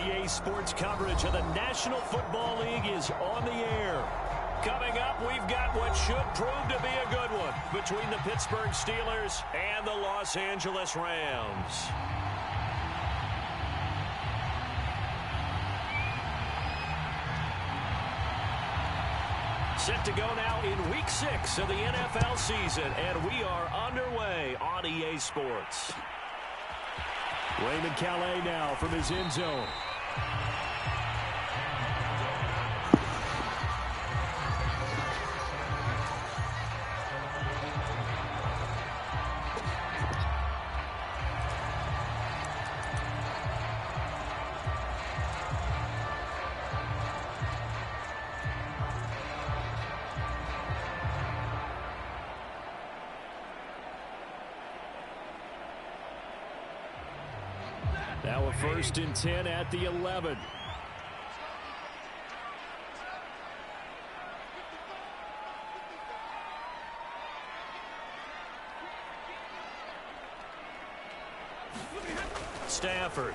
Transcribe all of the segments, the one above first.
EA Sports coverage of the National Football League is on the air. Coming up, we've got what should prove to be a good one between the Pittsburgh Steelers and the Los Angeles Rams. Set to go now in Week 6 of the NFL season, and we are underway on EA Sports. Raymond Calais now from his end zone. Now a 1st and 10 at the 11. Stafford.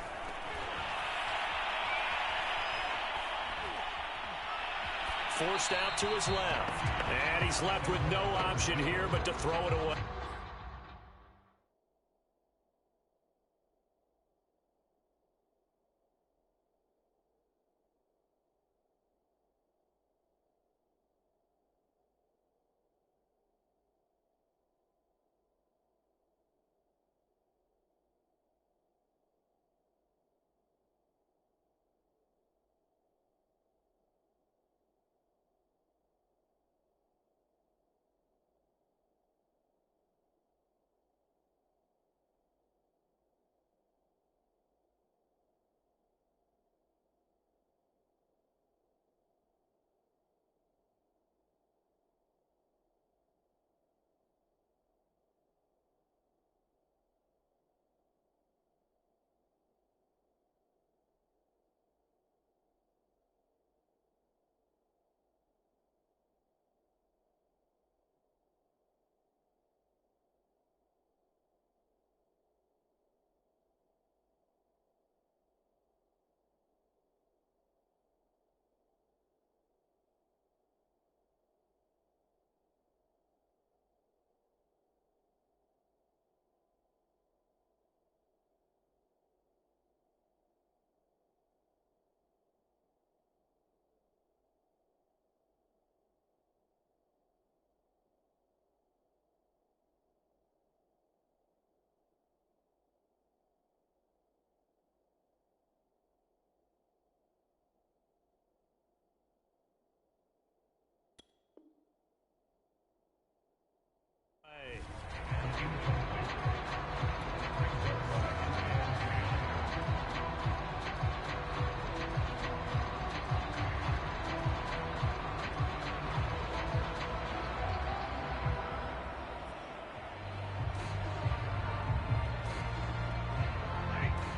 Forced out to his left. And he's left with no option here but to throw it away.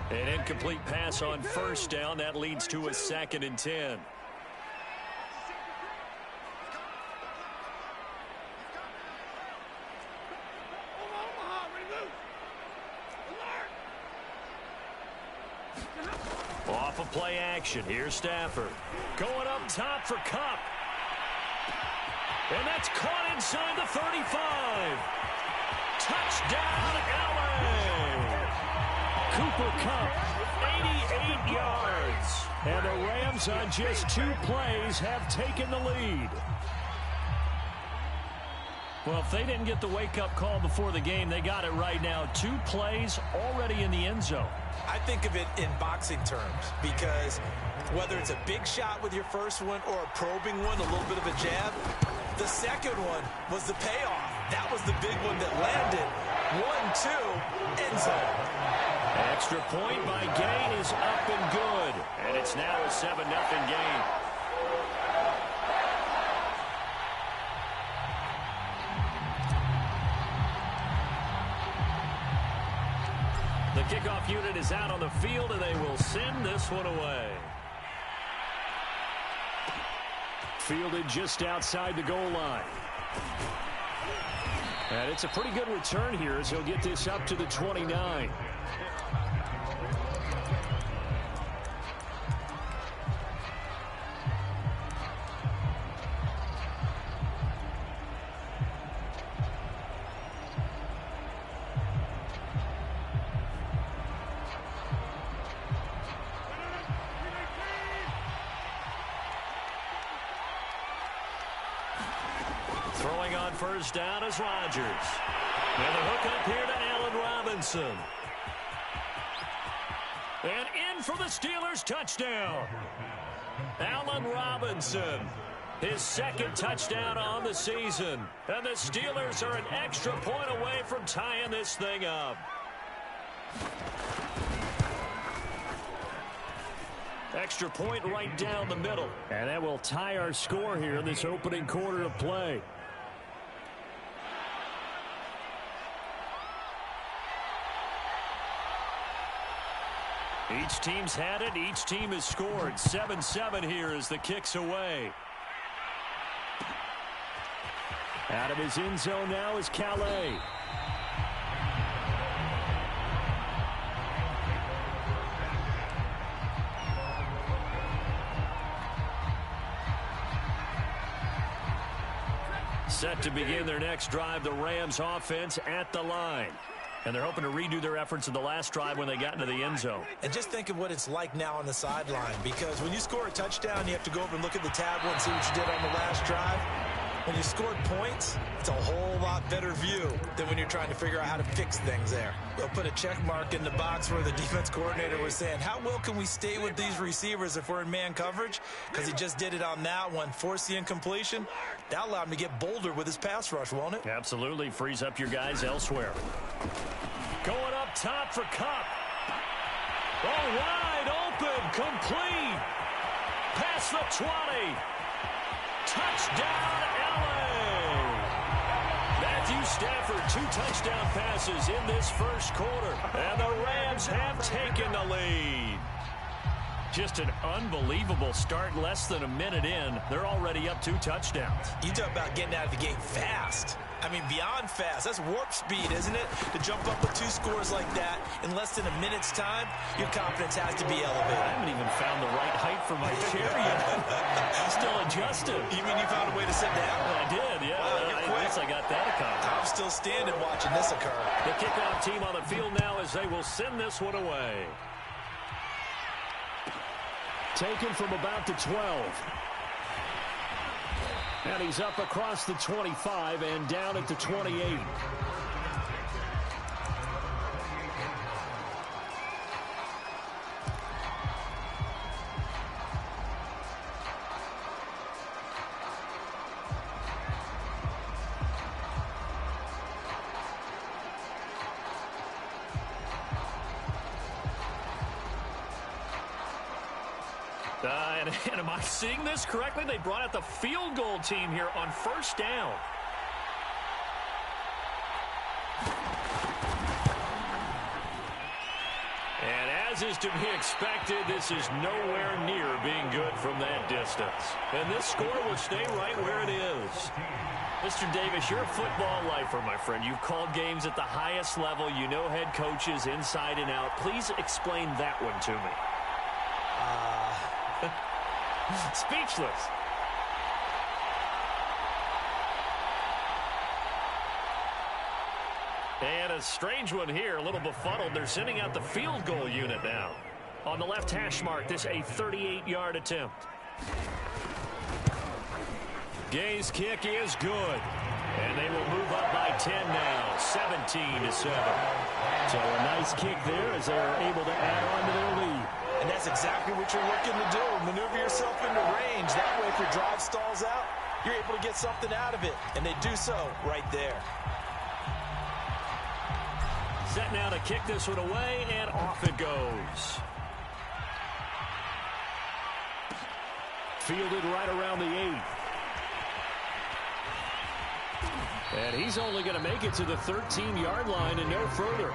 An incomplete pass on 1st down. That leads to a 2nd and 10. Off of play action. Here's Stafford. Going up top for Kupp. And that's caught inside the 35. Touchdown, LA. Cooper Kupp, 88 yards. And the Rams on just 2 plays have taken the lead. Well, if they didn't get the wake-up call before the game, they got it right now. 2 plays already in the end zone. I think of it in boxing terms because whether it's a big shot with your first one or a probing one, a little bit of a jab, the second one was the payoff. That was the big one that landed. 1-2, end zone. Extra point by Gain is up and good. And it's now a 7-0 game. The kickoff unit is out on the field, and they will send this one away. Fielded just outside the goal line. And it's a pretty good return here as he'll get this up to the 29. on first down is Rodgers. And the hook up here to Allen Robinson. And in for the Steelers touchdown. Allen Robinson, his second touchdown on the season. And the Steelers are an extra point away from tying this thing up. Extra point right down the middle. And that will tie our score here in this opening quarter of play. Each team's had it. Each team has scored. 7-7 here as the kick's away. Out of his end zone now is Calais. Set to begin their next drive, the Rams offense at the line. And they're hoping to redo their efforts in the last drive when they got into the end zone. And just think of what it's like now on the sideline, because when you score a touchdown, you have to go over and look at the tablet and see what you did on the last drive. When you scored points, it's a whole lot better view than when you're trying to figure out how to fix things there. They'll put a check mark in the box where the defense coordinator was saying, how well can we stay with these receivers if we're in man coverage? Because he just did it on that one, forced the incompletion. That allowed him to get bolder with his pass rush, won't it? Absolutely. Frees up your guys elsewhere. Going up top for Kupp. Oh, wide open, complete. Past the 20. Touchdown, LA. Matthew Stafford, 2 touchdown passes in this first quarter. And the Rams have taken the lead. Just an unbelievable start. Less than a minute in, they're already up 2 touchdowns. You talk about getting out of the gate fast. I mean, beyond fast. That's warp speed, isn't it? To jump up with 2 scores like that in less than a minute's time, your confidence has to be elevated. I haven't even found the right height for my chair yet. I'm still adjusting. You mean you found a way to sit down? I did, yeah. Wow, I guess I got that accomplished. I'm still standing watching this occur. The kickoff team on the field now as they will send this one away. Taken from about the 12. And he's up across the 25 and down at the 28. And am I seeing this correctly? They brought out the field goal team here on first down. And as is to be expected, this is nowhere near being good from that distance. And this score will stay right where it is. Mr. Davis, you're a football lifer, my friend. You've called games at the highest level. You know head coaches inside and out. Please explain that one to me. Speechless. And a strange one here, a little befuddled. They're sending out the field goal unit now. On the left hash mark, this a 38-yard attempt. Gay's kick is good. And they will move up by 10 now, 17-7. So a nice kick there as they're able to add on to their lead. And that's exactly what you're looking to do. Maneuver yourself into range. That way, if your drive stalls out, you're able to get something out of it. And they do so right there. Set now to kick this one away, and off it goes. Fielded right around the 8. And he's only going to make it to the 13-yard line and no further.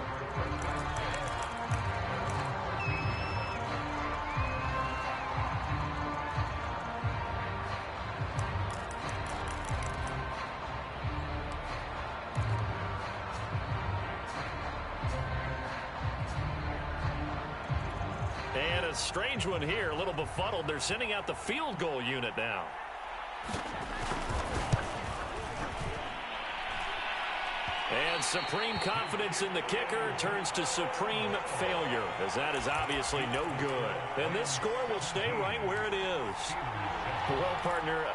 And a strange one here, a little befuddled. They're sending out the field goal unit now. And supreme confidence in the kicker turns to supreme failure, as that is obviously no good. And this score will stay right where it is. Well, partner,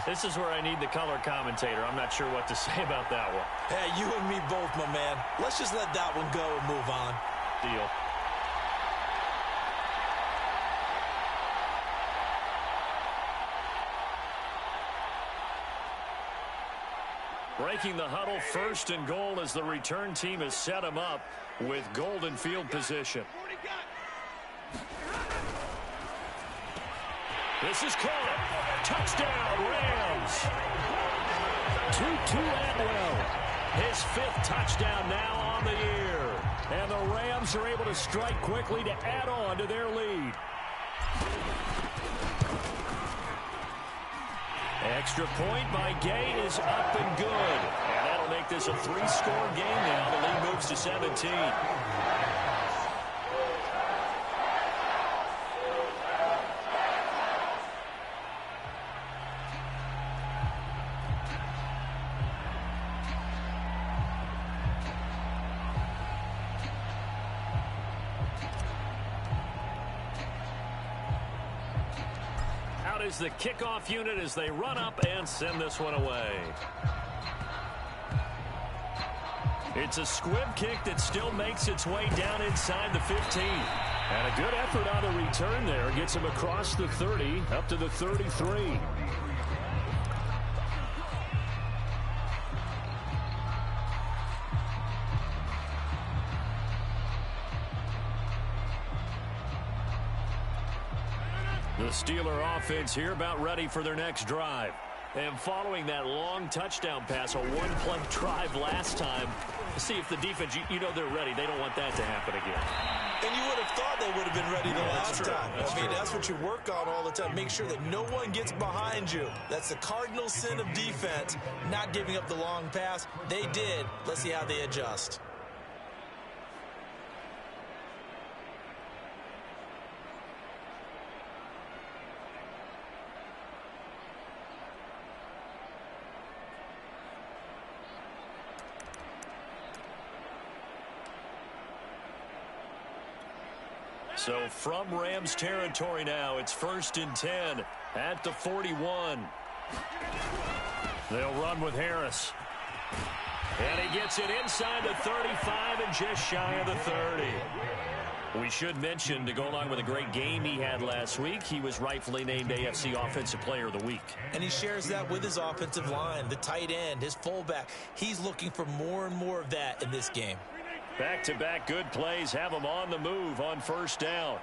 This is where I need the color commentator. I'm not sure what to say about that one. Hey, you and me both, my man. Let's just let that one go and move on. Deal. Breaking the huddle, 1st and goal as the return team has set him up with golden field position. This is caught. Touchdown, Rams. Tutu Atwell. His 5th touchdown now on the year. And the Rams are able to strike quickly to add on to their lead. Extra point by Gay is up and good. And that'll make this a 3-score game now. The lead moves to 17. Is the kickoff unit as they run up and send this one away. It's a squib kick that still makes its way down inside the 15. And a good effort on the return there. Gets him across the 30 up to the 33. The Steeler offense here about ready for their next drive. And following that long touchdown pass, a one-play drive last time, see if the defense, you know they're ready. They don't want that to happen again. And you would have thought they would have been ready the last time. That's what you work on all the time. Make sure that no one gets behind you. That's the cardinal sin of defense, not giving up the long pass. They did. Let's see how they adjust. So from Rams territory now, it's 1st and 10 at the 41. They'll run with Harris. And he gets it inside the 35 and just shy of the 30. We should mention, to go along with a great game he had last week, he was rightfully named AFC Offensive Player of the Week. And he shares that with his offensive line, the tight end, his fullback. He's looking for more and more of that in this game. Back-to-back good plays have him on the move on 1st down.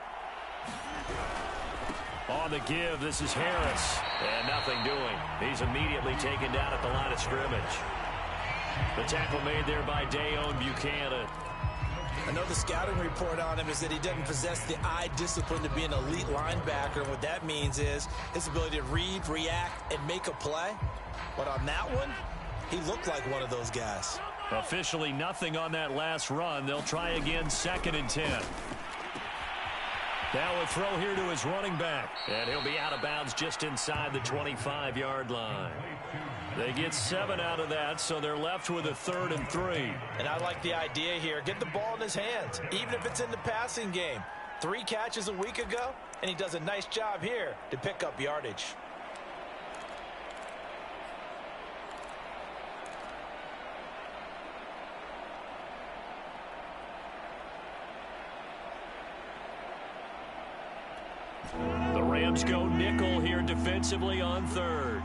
On the give, this is Harris. And nothing doing. He's immediately taken down at the line of scrimmage. The tackle made there by Dayon Buchanan. I know the scouting report on him is that he doesn't possess the eye discipline to be an elite linebacker. And what that means is his ability to read, react, and make a play. But on that one, he looked like one of those guys. Officially nothing on that last run. They'll try again, 2nd and 10. Now a throw here to his running back. And he'll be out of bounds just inside the 25-yard line. They get 7 out of that, so they're left with a 3rd and 3. And I like the idea here. Get the ball in his hands, even if it's in the passing game. 3 catches a week ago, and he does a nice job here to pick up yardage. The Rams go nickel here defensively on 3rd.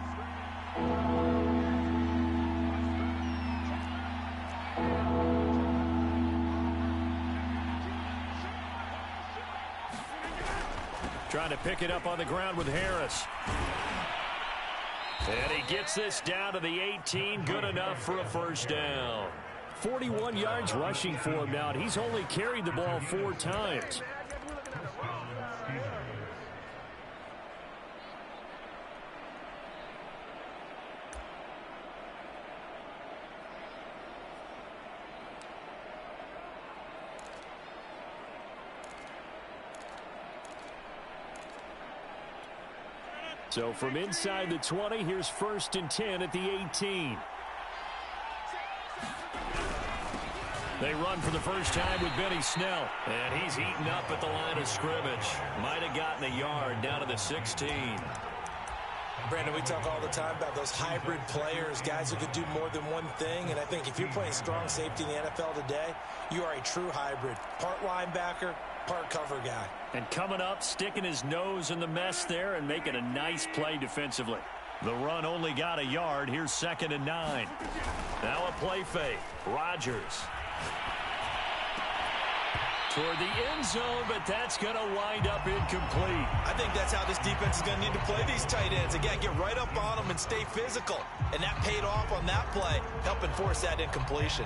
Trying to pick it up on the ground with Harris. And he gets this down to the 18. Good enough for a 1st down. 41 yards rushing for him now. He's only carried the ball 4 times. So from inside the 20, here's 1st and 10 at the 18. They run for the first time with Benny Snell. And he's eaten up at the line of scrimmage. Might have gotten a yard down to the 16. Brandon, we talk all the time about those hybrid players, guys who could do more than one thing. And I think if you're playing strong safety in the NFL today, you are a true hybrid. Part linebacker, part cover guy. And coming up, sticking his nose in the mess there and making a nice play defensively. The run only got a yard. Here's 2nd and 9. Now a play fake. Rodgers. Toward the end zone, but that's going to wind up incomplete. I think that's how this defense is going to need to play these tight ends. Again, get right up on them and stay physical. And that paid off on that play, helping force that incompletion.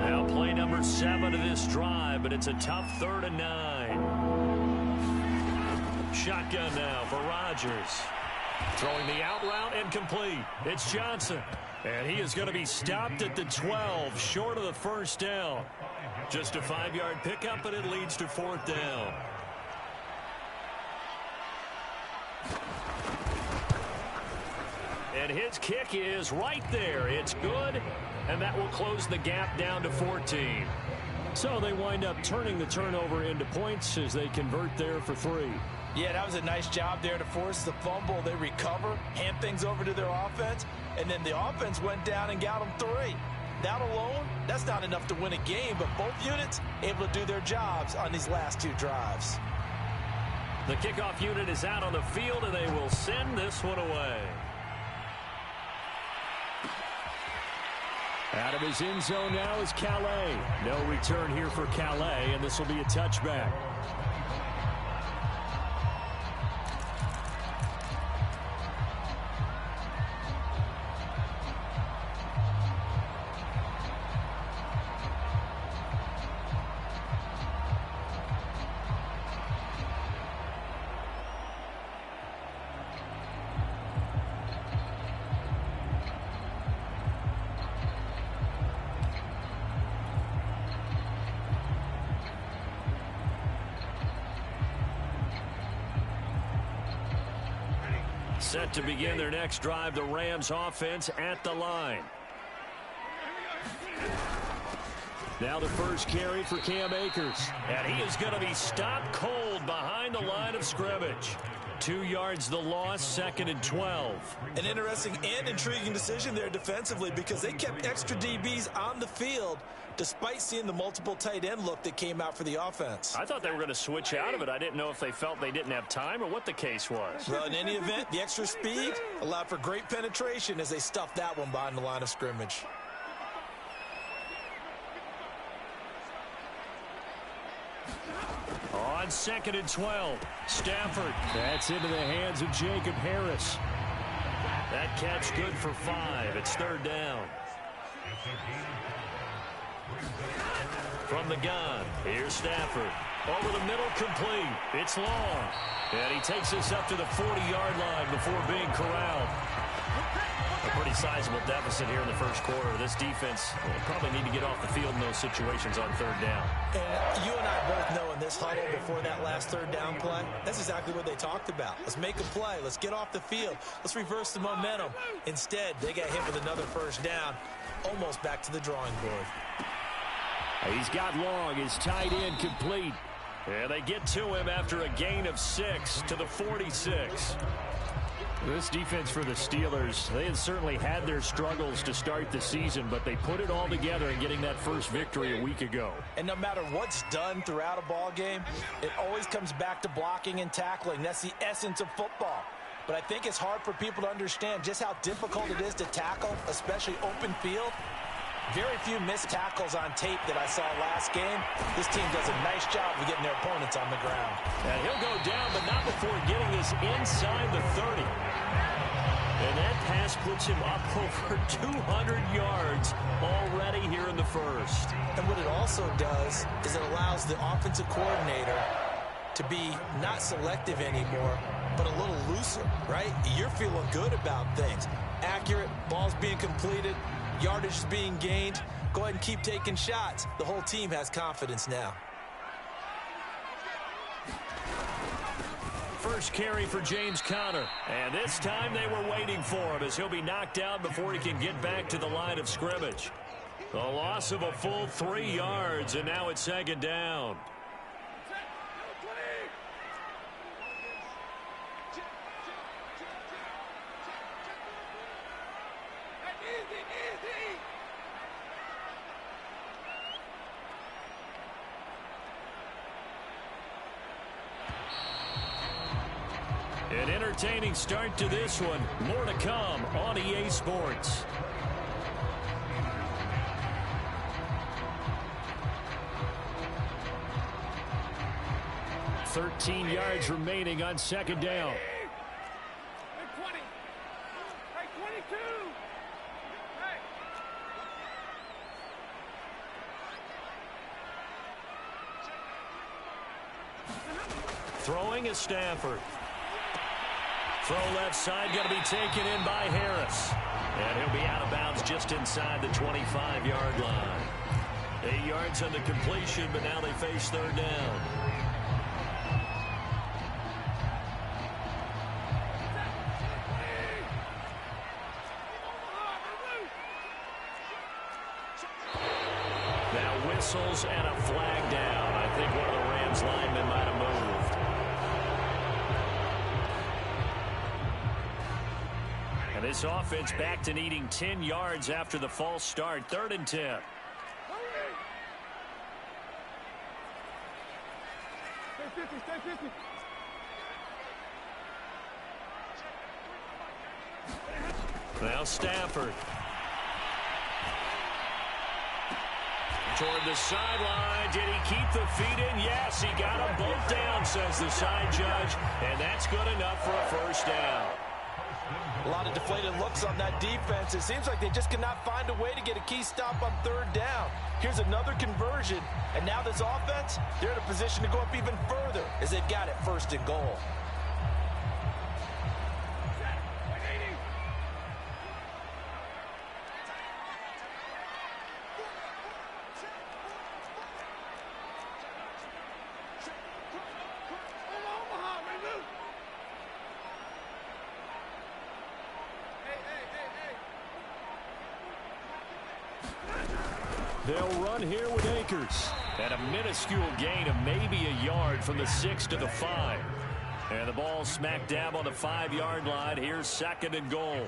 Now play number 7 of this drive, but it's a tough 3rd and 9. Shotgun now for Rodgers. Throwing the out route incomplete. It's Johnson. And he is going to be stopped at the 12, short of the first down. Just a 5-yard pickup, and it leads to 4th down. And his kick is right there. It's good, and that will close the gap down to 14. So they wind up turning the turnover into points as they convert there for 3. Yeah, that was a nice job there to force the fumble. They recover, hand things over to their offense, and then the offense went down and got them 3. That alone, that's not enough to win a game, but both units able to do their jobs on these last 2 drives. The kickoff unit is out on the field, and they will send this one away. Out of his end zone now is Calais. No return here for Calais, and this will be a touchback. Set to begin their next drive, the Rams offense at the line. Now the first carry for Cam Akers. And he is going to be stopped cold behind the line of scrimmage. 2 yards the loss, 2nd and 12. An interesting and intriguing decision there defensively because they kept extra DBs on the field despite seeing the multiple tight end look that came out for the offense. I thought they were going to switch out of it. I didn't know if they felt they didn't have time or what the case was. Well, in any event, the extra speed allowed for great penetration as they stuffed that one behind the line of scrimmage. On 2nd and 12, Stafford. That's into the hands of Jacob Harris. That catch good for 5. It's 3rd down. From the gun, here's Stafford. Over the middle, complete. It's long. And he takes us up to the 40-yard line before being corralled. A pretty sizable deficit here in the first quarter. This defense will probably need to get off the field in those situations on 3rd down. And you and I both know in this huddle before that last 3rd down play, that's exactly what they talked about. Let's make a play. Let's get off the field. Let's reverse the momentum. Instead, they got hit with another first down, almost back to the drawing board. He's got long. His tight end complete. And they get to him after a gain of 6 to the 46. This defense for the Steelers, they had certainly had their struggles to start the season, but they put it all together in getting that first victory a week ago. And no matter what's done throughout a ball game, it always comes back to blocking and tackling. That's the essence of football. But I think it's hard for people to understand just how difficult it is to tackle, especially open field. Very few missed tackles on tape that I saw last game. This team does a nice job of getting their opponents on the ground. And he'll go down, but not before getting this inside the 30. And that pass puts him up over 200 yards already here in the first. And what it also does is it allows the offensive coordinator to be not selective anymore, but a little looser, right? You're feeling good about things. Accurate, balls being completed, yardage is being gained. Go ahead and keep taking shots. The whole team has confidence now. First carry for James Conner. And this time they were waiting for him as he'll be knocked out before he can get back to the line of scrimmage. A loss of a full 3 yards, and now it's second down. An entertaining start to this one. More to come on EA Sports. $13 yards remaining on second down. 20. 22. Throwing is Stafford. Throw left side, going to be taken in by Harris. And he'll be out of bounds just inside the 25-yard line. 8 yards on the completion, but now they face third down. Now whistles and a flag down. I think one of the Rams linemen might have moved. And this offense back to needing 10 yards after the false start. 3rd and 10. Stay 50, stay 50. Now Stafford. Toward the sideline. Did he keep the feet in? Yes, he got them both down, says the side judge. And that's good enough for a first down. A lot of deflated looks on that defense. It seems like they just cannot find a way to get a key stop on third down. Here's another conversion. And now this offense, they're in a position to go up even further as they've got it 1st and goal. They'll run here with Akers. And a minuscule gain of maybe a yard from the 6 to the 5. And the ball smack dab on the 5-yard line. Here's 2nd and goal.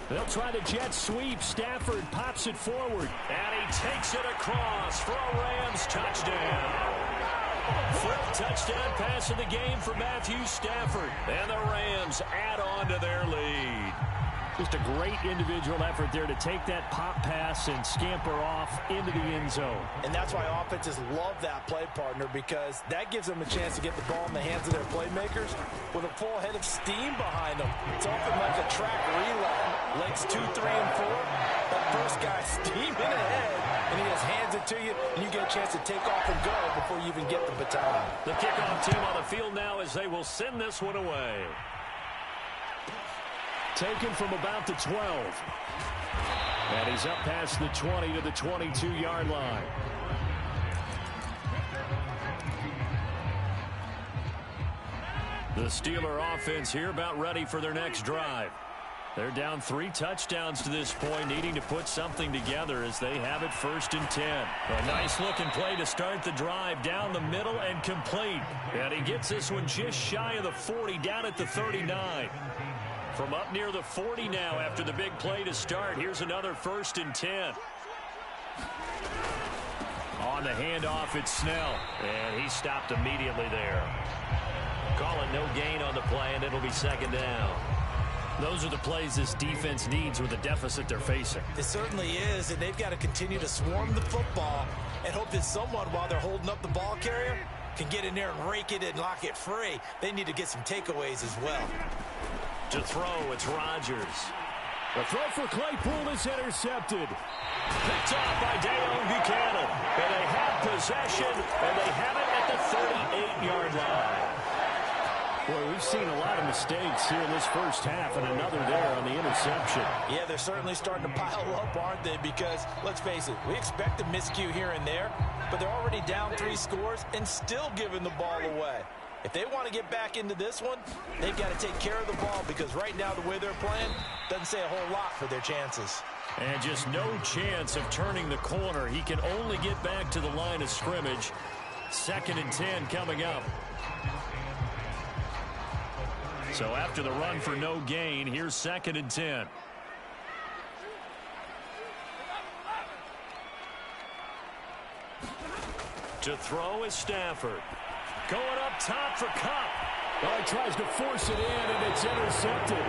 They'll try the jet sweep. Stafford pops it forward. And he takes it across for a Rams touchdown. 4th touchdown pass of the game for Matthew Stafford. And the Rams add on to their lead. Just a great individual effort there to take that pop pass and scamper off into the end zone. And that's why offenses love that play, partner, because that gives them a chance to get the ball in the hands of their playmakers with a full head of steam behind them. It's often like a track relay. Legs 2, 3, and 4. That first guy steaming ahead, and he just hands it to you, and you get a chance to take off and go before you even get the baton. The kickoff team on the field now as they will send this one away. Taken from about the 12. And he's up past the 20 to the 22-yard line. The Steeler offense here about ready for their next drive. They're down 3 touchdowns to this point, needing to put something together as they have it 1st and 10. A nice-looking play to start the drive down the middle and complete. And he gets this one just shy of the 40, down at the 39. From up near the 40 now after the big play to start. Here's another 1st and 10. On the handoff, it's Snell. And he stopped immediately there. Call it no gain on the play, and it'll be 2nd down. Those are the plays this defense needs with the deficit they're facing. It certainly is, and they've got to continue to swarm the football and hope that someone, while they're holding up the ball carrier, can get in there and rake it and lock it free. They need to get some takeaways as well. To throw, it's Rodgers. The throw for Claypool is intercepted. Picked off by Dale Buchanan. And a half possession, and they have it at the 38-yard line. Boy, we've seen a lot of mistakes here in this first half, and another there on the interception. Yeah, they're certainly starting to pile up, aren't they? Because, let's face it, we expect a miscue here and there, but they're already down 3 scores and still giving the ball away. If they want to get back into this one, they've got to take care of the ball, because right now the way they're playing doesn't say a whole lot for their chances. And just no chance of turning the corner. He can only get back to the line of scrimmage. 2nd and 10 coming up. So after the run for no gain, here's 2nd and 10. To throw is Stafford. Going up top for Cup. Oh, he tries to force it in, and it's intercepted.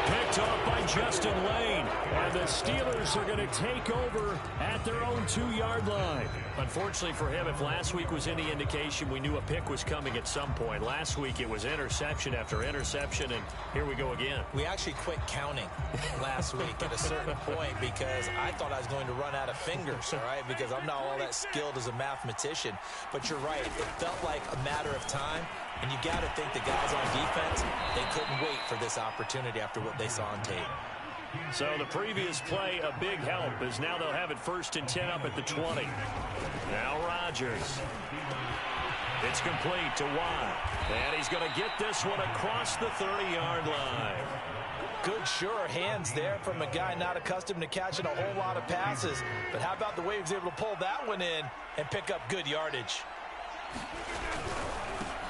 Picked off by Justin Lane. And the Steelers are going to take over at their own 2-yard line. Unfortunately for him, if last week was any indication, we knew a pick was coming at some point. Last week it was interception after interception, and here we go again. We actually quit counting last week at a certain point because I thought I was going to run out of fingers, all right, because I'm not all that skilled as a mathematician. But you're right. It felt like a matter of time. And you got to think the guys on defense, they couldn't wait for this opportunity after what they saw on tape. So the previous play, a big help, as now they'll have it 1st and 10 up at the 20. Now Rodgers. It's complete to Watt. And he's going to get this one across the 30-yard line. Good, sure hands there from a guy not accustomed to catching a whole lot of passes. But how about the way he was able to pull that one in and pick up good yardage?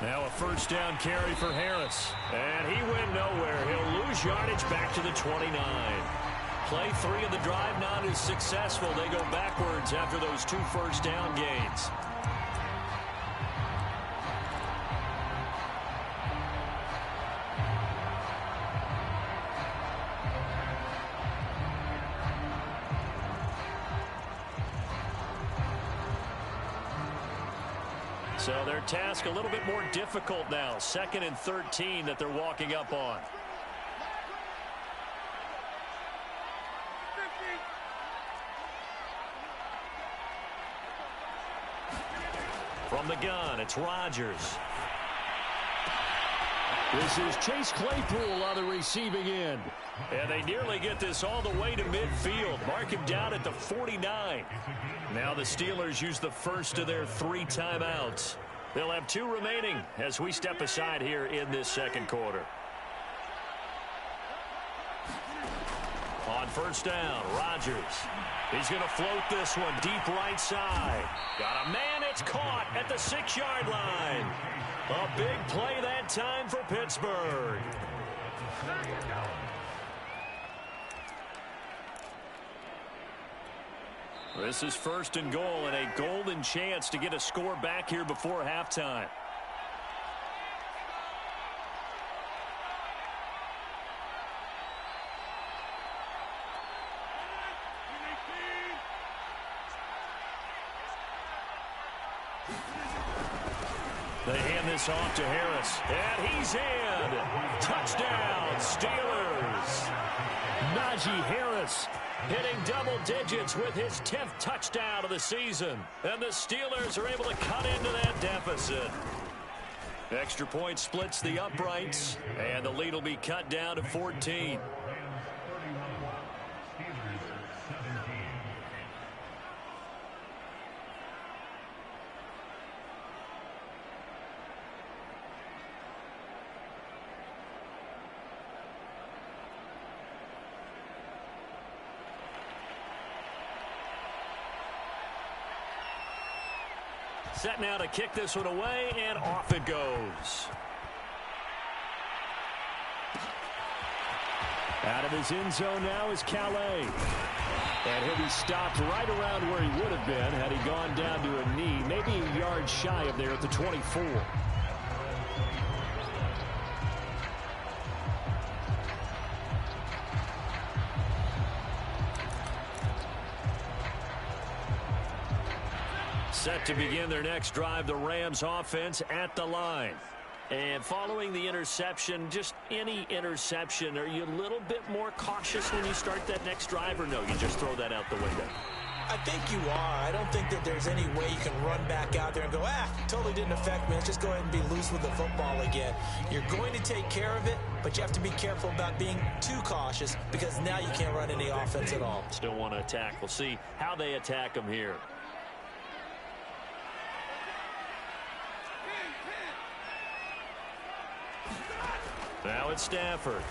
Now a 1st down carry for Harris. And he went nowhere. He'll lose yardage back to the 29. Play 3 of the drive not as successful. They go backwards after those 2 first down gains. So their task a little bit more difficult now. 2nd and 13 that they're walking up on. From the gun, it's Rodgers. This is Chase Claypool on the receiving end. And they nearly get this all the way to midfield. Mark him down at the 49. Now the Steelers use the first of their 3 timeouts. They'll have 2 remaining as we step aside here in this 2nd quarter. On 1st down, Rodgers. He's going to float this one deep right side. Got a man, it's caught at the 6-yard line. A big play that time for Pittsburgh. This is 1st and goal, and a golden chance to get a score back here before halftime. They hand this off to Harris, and he's in. Touchdown, Steelers. Najee Harris hitting double digits with his 10th touchdown of the season. And the Steelers are able to cut into that deficit. Extra point splits the uprights, and the lead will be cut down to 14. Set now to kick this one away, and off it goes. Out of his end zone now is Calais. And he'll be stopped right around where he would have been had he gone down to a knee, maybe a yard shy of there at the 24. Set to begin their next drive, the Rams offense at the line. And following the interception, just any interception, are you a little bit more cautious when you start that next drive, or no, you just throw that out the window? I think you are. I don't think that there's any way you can run back out there and go, totally didn't affect me. Let's just go ahead and be loose with the football again. You're going to take care of it, but you have to be careful about being too cautious because now you can't run any offense at all. Still want to attack. We'll see how they attack them here. Now it's Stafford.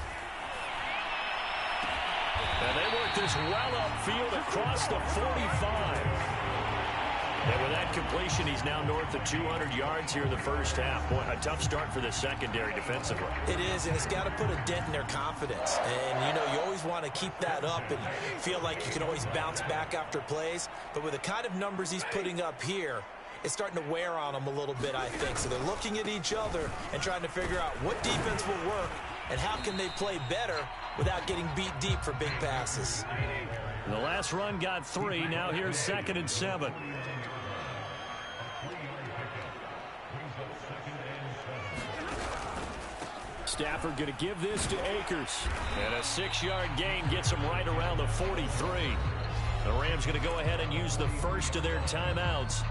And they work this well upfield across the 45. And with that completion, he's now north of 200 yards here in the first half. Boy, a tough start for the secondary defensively. It is, and it's got to put a dent in their confidence. And, you know, you always want to keep that up and feel like you can always bounce back after plays. But with the kind of numbers he's putting up here, it's starting to wear on them a little bit, I think. So they're looking at each other and trying to figure out what defense will work and how can they play better without getting beat deep for big passes. The last run got 3. Now here's 2nd and 7. Stafford going to give this to Akers. And a 6-yard gain gets him right around the 43. The Rams going to go ahead and use the first of their timeouts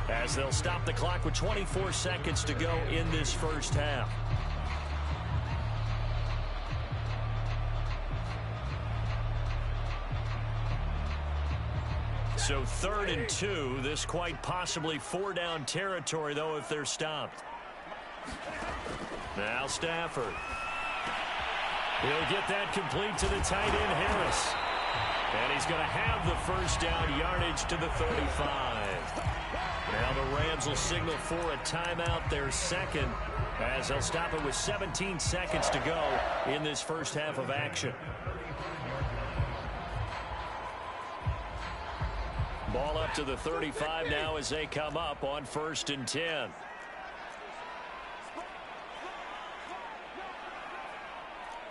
as they'll stop the clock with 24 seconds to go in this first half. So 3rd and 2. This quite possibly 4-down territory, though, if they're stopped. Now Stafford. He'll get that complete to the tight end, Harris. And he's going to have the first down yardage to the 35. Now the Rams will signal for a timeout, their second, as they'll stop it with 17 seconds to go in this first half of action. Ball up to the 35 now as they come up on 1st and 10.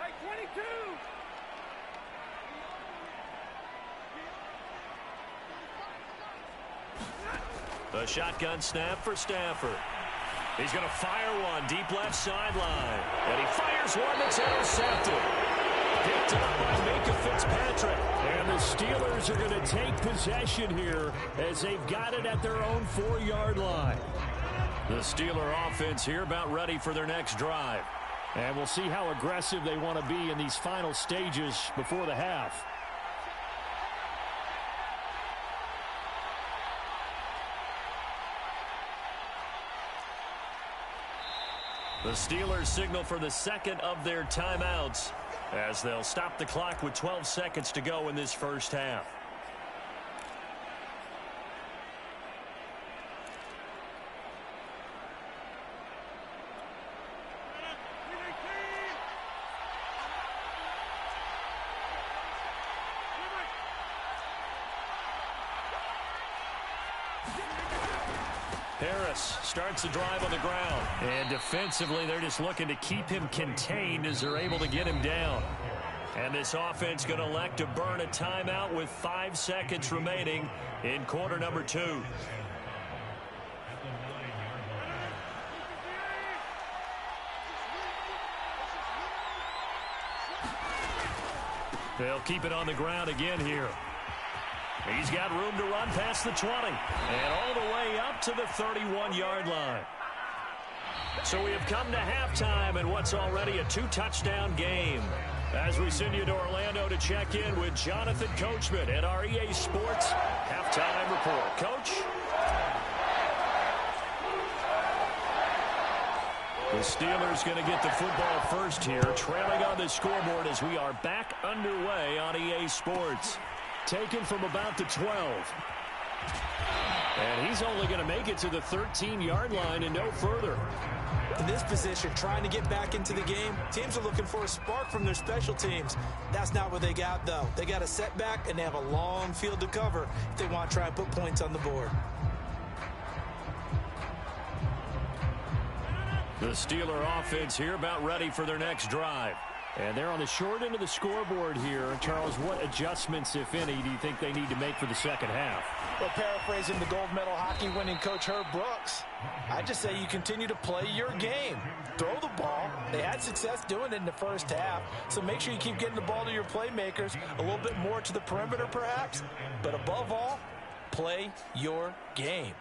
Hey, 22. The shotgun snap for Stafford. He's going to fire one deep left sideline. And he fires one that's intercepted. Picked up by Minka Fitzpatrick. And the Steelers are going to take possession here as they've got it at their own 4-yard line. The Steeler offense here about ready for their next drive. And we'll see how aggressive they want to be in these final stages before the half. The Steelers signal for the second of their timeouts as they'll stop the clock with 12 seconds to go in this first half. Harris starts the drive on the ground. And defensively, they're just looking to keep him contained as they're able to get him down. And this offense going to elect to burn a timeout with 5 seconds remaining in quarter number 2. They'll keep it on the ground again here. He's got room to run past the 20 and all the way up to the 31-yard line. So we have come to halftime in what's already a 2-touchdown game. As we send you to Orlando to check in with Jonathan Coachman at our EA Sports Halftime Report. Coach? The Steelers going to get the football first here, trailing on the scoreboard as we are back underway on EA Sports. Taken from about the 12. And he's only going to make it to the 13-yard line and no further. In this position, trying to get back into the game, teams are looking for a spark from their special teams. That's not what they got, though. They got a setback, and they have a long field to cover if they want to try and put points on the board. The Steeler offense here about ready for their next drive. And they're on the short end of the scoreboard here. Charles, what adjustments, if any, do you think they need to make for the second half? Well, paraphrasing the gold medal hockey winning coach Herb Brooks, I just say you continue to play your game. Throw the ball. They had success doing it in the first half, so make sure you keep getting the ball to your playmakers, a little bit more to the perimeter perhaps. But above all, Play your game.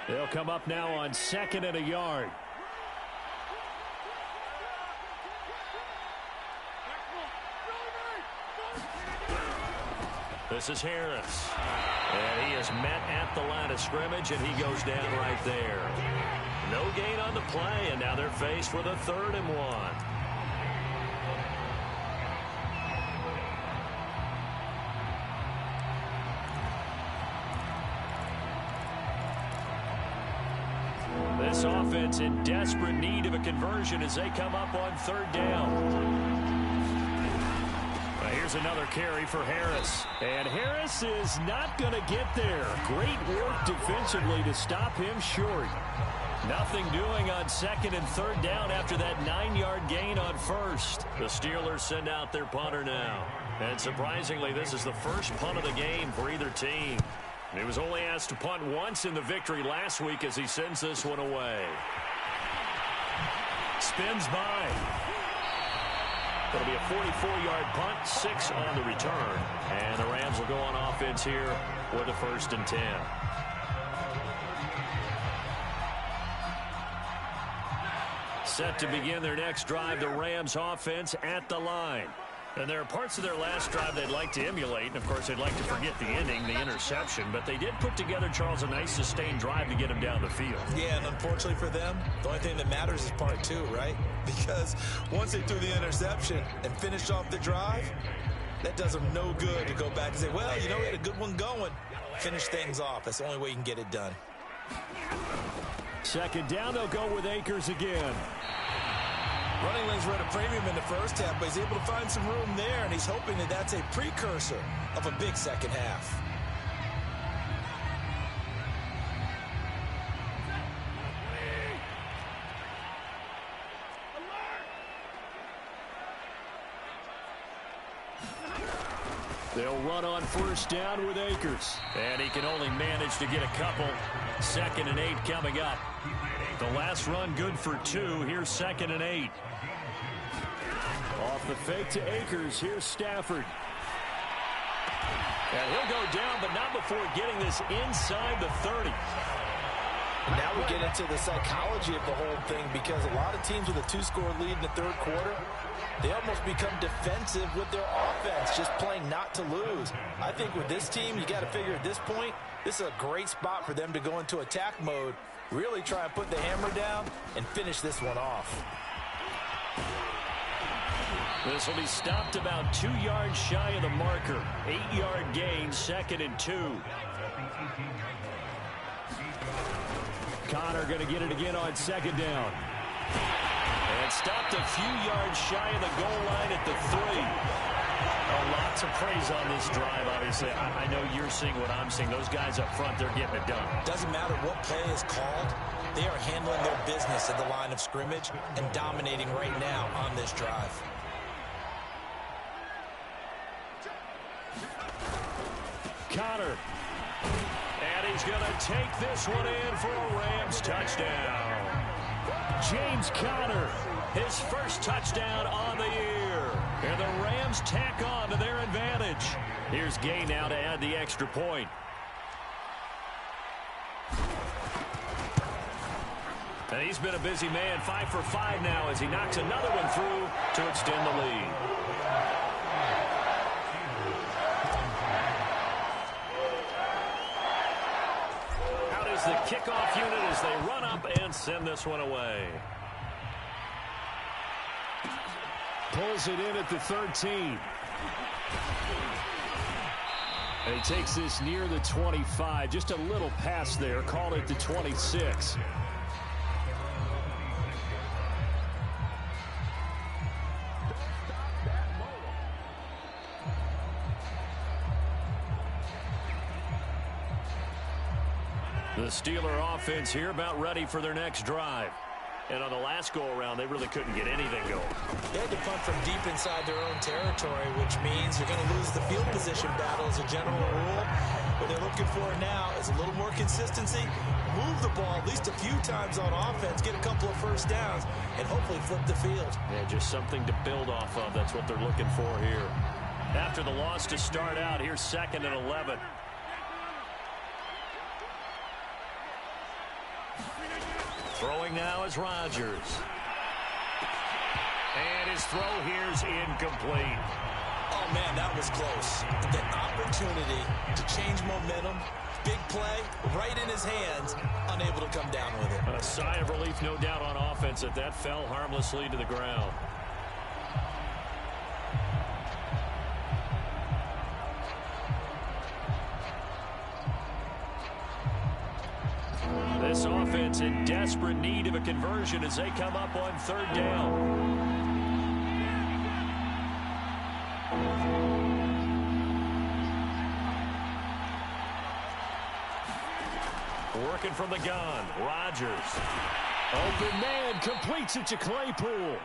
They'll come up now on 2nd and a yard. This is Harris. And he is met at the line of scrimmage, and he goes down right there. No gain on the play, and now they're faced with a 3rd and 1. This offense in desperate need of a conversion as they come up on 3rd down. Here's another carry for Harris. And Harris is not going to get there. Great work defensively to stop him short. Nothing doing on 2nd and 3rd down after that 9-yard gain on 1st. The Steelers send out their punter now. And surprisingly, this is the first punt of the game for either team. He was only asked to punt once in the victory last week as he sends this one away. Spins by. It'll be a 44-yard punt, 6 on the return. And the Rams will go on offense here with a 1st and 10. Set to begin their next drive, the Rams offense at the line. And there are parts of their last drive they'd like to emulate. And, of course, they'd like to forget the ending, the interception. But they did put together, Charles, a nice sustained drive to get him down the field. Yeah, and unfortunately for them, the only thing that matters is part 2, right? Because once they threw the interception and finished off the drive, that does them no good to go back and say, well, you know, we had a good one going. Finish things off. That's the only way you can get it done. 2nd down, they'll go with Akers again. Running lanes were at a premium in the first half, but he's able to find some room there, and he's hoping that that's a precursor of a big second half. They'll run on 1st down with Akers. And he can only manage to get a couple. 2nd and 8 coming up. The last run good for 2. Here's 2nd and 8. Off the fake to Akers. Here's Stafford. And he'll go down, but not before getting this inside the 30. And now we get into the psychology of the whole thing, because a lot of teams with a 2-score lead in the 3rd quarter, they almost become defensive with their offense, just playing not to lose. I think with this team, you got to figure at this point, this is a great spot for them to go into attack mode, really try and put the hammer down and finish this one off. This will be stopped about 2 yards shy of the marker. 8-yard gain, 2nd and 2. Connor going to get it again on 2nd down. And stopped a few yards shy of the goal line at the 3. Lots of praise on this drive, obviously. I know you're seeing what I'm seeing. Those guys up front, they're getting it done. Doesn't matter what play is called. They are handling their business at the line of scrimmage and dominating right now on this drive. Connor. And he's going to take this one in for a Rams touchdown. James Conner, his first touchdown on the year. And the Rams tack on to their advantage. Here's Gay now to add the extra point. And he's been a busy man, 5 for 5 now as he knocks another one through to extend the lead. Out is the kickoff unit as they run up and send this one away. Pulls it in at the 13. And he takes this near the 25. Just a little pass there. Called it the 26. The Steeler offense here about ready for their next drive. And on the last go-around, they really couldn't get anything going. They had to punt from deep inside their own territory, which means you're going to lose the field position battle as a general rule. What they're looking for now is a little more consistency, move the ball at least a few times on offense, get a couple of first downs, and hopefully flip the field. Yeah, just something to build off of. That's what they're looking for here. After the loss to start out, here's 2nd and 11. Throwing now is Rodgers. And his throw here's incomplete. Oh, man, that was close. The opportunity to change momentum, big play, right in his hands, unable to come down with it. A sigh of relief, no doubt, on offense that that fell harmlessly to the ground. This offense in desperate need of a conversion as they come up on 3rd down. Working from the gun, Rodgers. Open man, completes it to Claypool.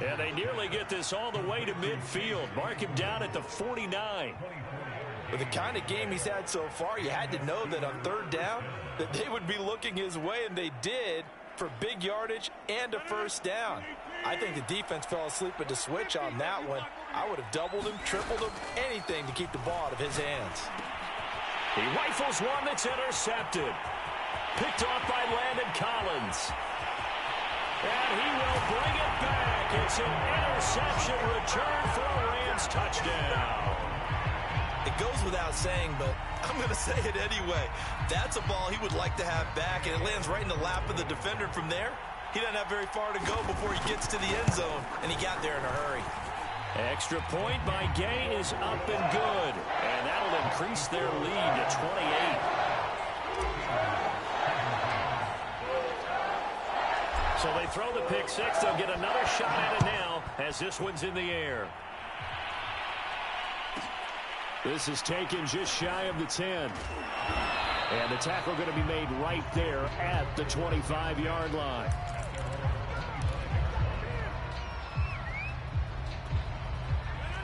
And they nearly get this all the way to midfield. Mark him down at the 49. With the kind of game he's had so far, you had to know that on 3rd down that they would be looking his way, and they did, for big yardage and a 1st down. I think the defense fell asleep at the switch on that one. I would have doubled him, tripled him, anything to keep the ball out of his hands. He rifles one that's intercepted. Picked off by Landon Collins. And he will bring it back. It's an interception return for a Rams touchdown. It goes without saying, but I'm going to say it anyway. That's a ball he would like to have back, and it lands right in the lap of the defender. From there, he doesn't have very far to go before he gets to the end zone, and he got there in a hurry. Extra point by Gay is up and good. And that'll increase their lead to 28. So they throw the pick six. They'll get another shot at it now as this one's in the air. This is taken just shy of the 10. And the tackle going to be made right there at the 25-yard line.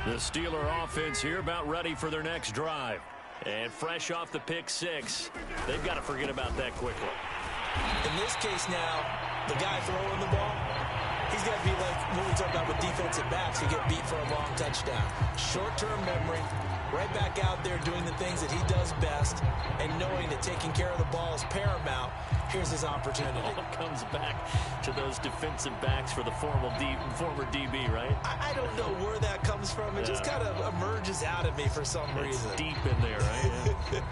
The Steeler offense here about ready for their next drive. And fresh off the pick six, they've got to forget about that quickly. In this case now, the guy throwing the ball, he's got to be like when we talk about with defensive backs who get beat for a long touchdown. Short-term memory, right back out there doing the things that he does best, and knowing that taking care of the ball is paramount. Here's his opportunity. It all comes back to those defensive backs for the former DB, right? I don't know where that comes from. It just kind of emerges out of me for some reason. It's deep in there, right?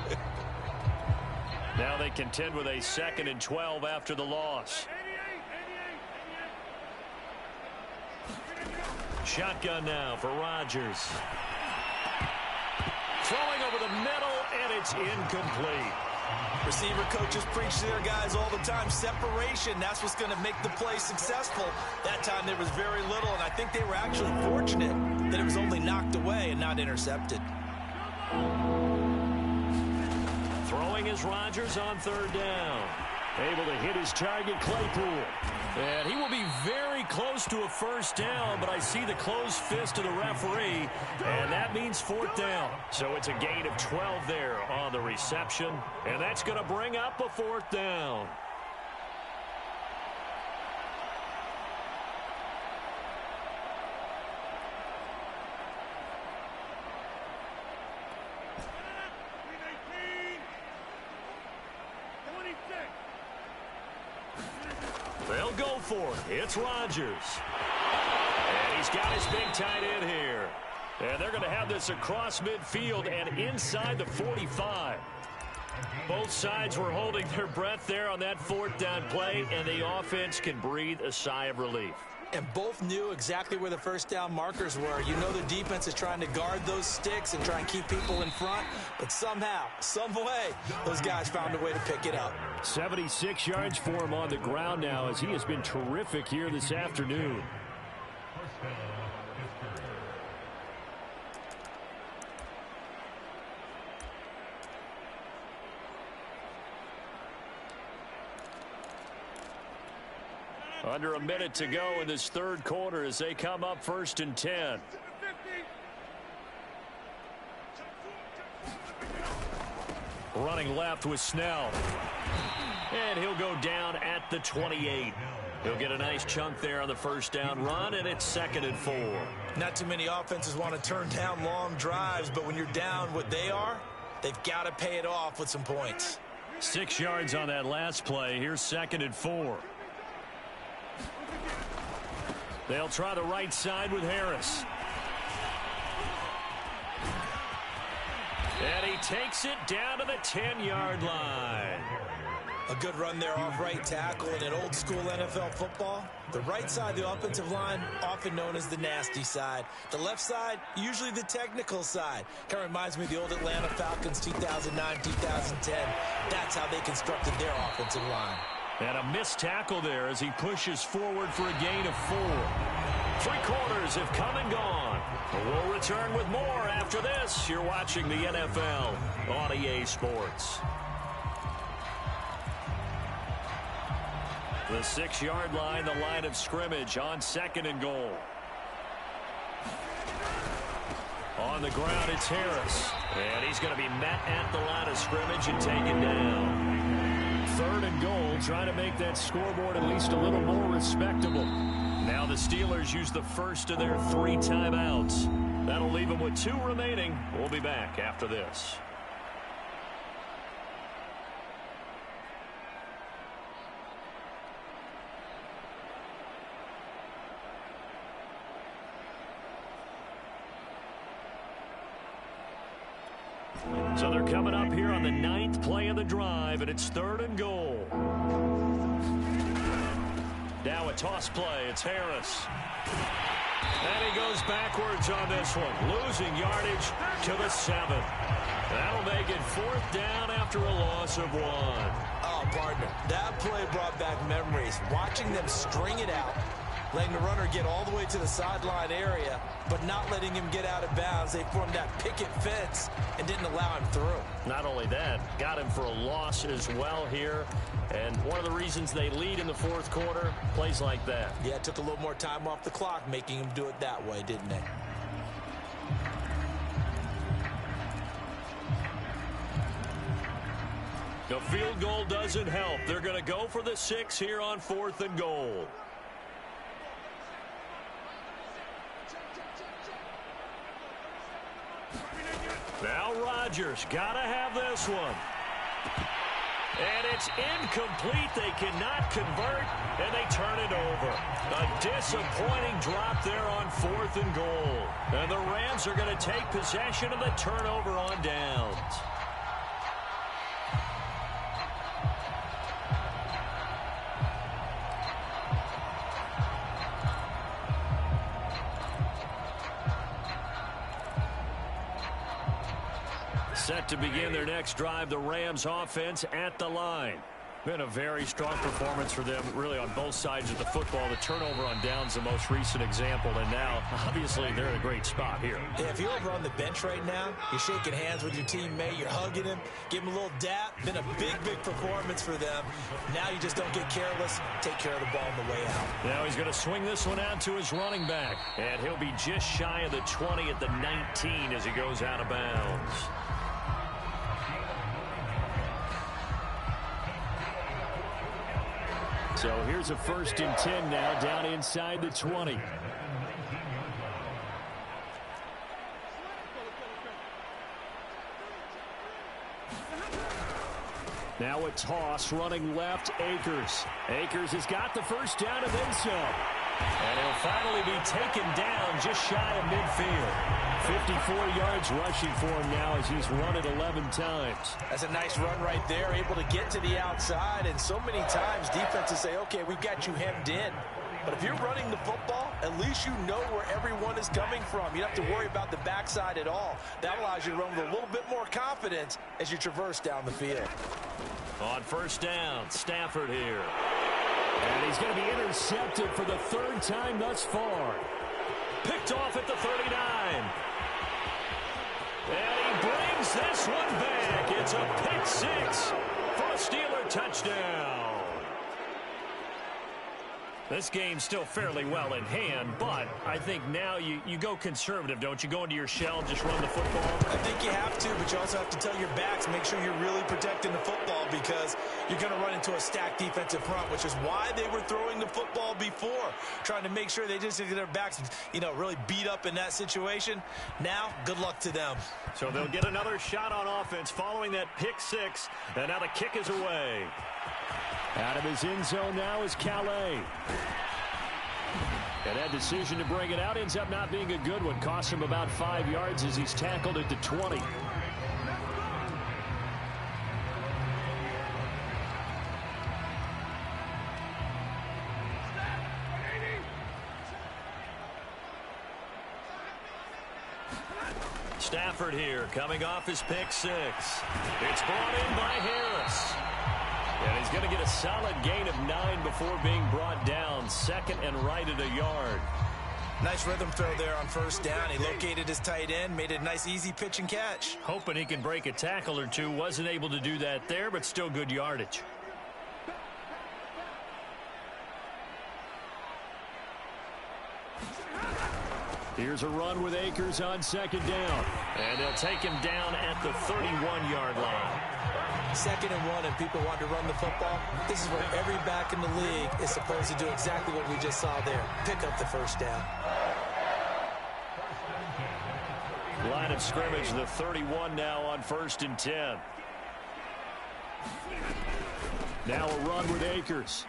Now they contend with a 2nd and 12 after the loss. Shotgun now for Rodgers. Throwing over the middle, and it's incomplete. Receiver coaches preach to their guys all the time. Separation, that's what's going to make the play successful. That time there was very little, and I think they were actually fortunate that it was only knocked away and not intercepted. Throwing is Rodgers on 3rd down. Able to hit his target, Claypool. And he will be very close to a 1st down, but I see the closed fist of the referee, and that means 4th down. So it's a gain of 12 there on the reception, and that's going to bring up a 4th down. They'll go for it. It's Rodgers. And he's got his big tight end here. And they're going to have this across midfield and inside the 45. Both sides were holding their breath there on that 4th down play, and the offense can breathe a sigh of relief. And both knew exactly where the 1st down markers were. You know the defense is trying to guard those sticks and try and keep people in front. But somehow, some way, those guys found a way to pick it up. 76 yards for him on the ground now as he has been terrific here this afternoon. Under a minute to go in this 3rd quarter as they come up 1st and 10. Running left with Snell. And he'll go down at at the 28. He'll get a nice chunk there on the first down run, and it's 2nd and 4. Not too many offenses want to turn down long drives, but when you're down what they are, they've got to pay it off with some points. 6 yards on that last play. Here's 2nd and 4. They'll try the right side with Harris. And he takes it down to the 10-yard line. A good run there off right tackle in an old-school NFL football. The right side of the offensive line, often known as the nasty side. The left side, usually the technical side. Kind of reminds me of the old Atlanta Falcons 2009, 2010. That's how they constructed their offensive line. And a missed tackle there as he pushes forward for a gain of 4. 3 quarters have come and gone. We'll return with more after this. You're watching the NFL on EA Sports. The 6-yard line, the line of scrimmage on 2nd and goal. On the ground, it's Harris. And he's going to be met at the line of scrimmage and taken down. 3rd and goal, trying to make that scoreboard at least a little more respectable. Now the Steelers use the first of their 3 timeouts. That'll leave them with 2 remaining. We'll be back after this. So they're coming up here on the 9th play of the drive, and it's 3rd and goal. Now a toss play. It's Harris. And he goes backwards on this one, losing yardage to the 7. That'll make it 4th down after a loss of 1. Oh, partner, that play brought back memories. Watching them string it out, letting the runner get all the way to the sideline area, but not letting him get out of bounds. They formed that picket fence and didn't allow him through. Not only that, got him for a loss as well here. And one of the reasons they lead in the 4th quarter, plays like that. Yeah, it took a little more time off the clock, making him do it that way, didn't they? The field goal doesn't help. They're going to go for the 6 here on 4th and goal. Now Rodgers got to have this one. And it's incomplete. They cannot convert, and they turn it over. A disappointing drop there on 4th and goal. And the Rams are going to take possession of the turnover on downs. Set to begin their next drive, the Rams offense at the line. Been a very strong performance for them, really, on both sides of the football. The turnover on downs, the most recent example, and now, obviously, they're in a great spot here. Yeah, if you're over on the bench right now, you're shaking hands with your teammate, you're hugging him, give him a little dap. Been a big, big performance for them. Now you just don't get careless. Take care of the ball on the way out. Now he's going to swing this one out to his running back, and he'll be just shy of the 20 at the 19 as he goes out of bounds. So here's a 1st and 10 now, down inside the 20. Now a toss, running left, Akers. Akers has got the first down and then some. And he'll finally be taken down just shy of midfield. 54 yards rushing for him now as he's run it 11 times. That's a nice run right there, able to get to the outside. And so many times defenses say, okay, we've got you hemmed in. But if you're running the football, at least you know where everyone is coming from. You don't have to worry about the backside at all. That allows you to run with a little bit more confidence as you traverse down the field. On 1st down, Stafford here. And he's going to be intercepted for the 3rd time thus far. Picked off at the 39. And he brings this one back. It's a pick 6 for a Steeler touchdown. This game's still fairly well in hand, but I think now you go conservative, don't you? Go into your shell and just run the football? I think you have to but you also have to tell your backs, make sure you're really protecting the football because you're going to run into a stacked defensive front, which is why they were throwing the football before, trying to make sure they just get their backs, really beat up in that situation. Now, good luck to them. So they'll get another shot on offense following that pick six, and now the kick is away. Out of his end zone now is Calais. And that decision to bring it out ends up not being a good one. Costs him about 5 yards as he's tackled at the 20. Stafford here coming off his pick six. It's brought in by Harris. And he's going to get a solid gain of 9 before being brought down. Second and right at a yard. Nice rhythm throw there on first down. He located his tight end, made it a nice easy pitch and catch. Hoping he can break a tackle or two. Wasn't able to do that there, but still good yardage. Here's a run with Akers on second down. And they'll take him down at the 31-yard line. 2nd and 1, and people want to run the football. This is where every back in the league is supposed to do exactly what we just saw there. Pick up the first down. Line of scrimmage, the 31 now on 1st and 10. Now a run with Akers.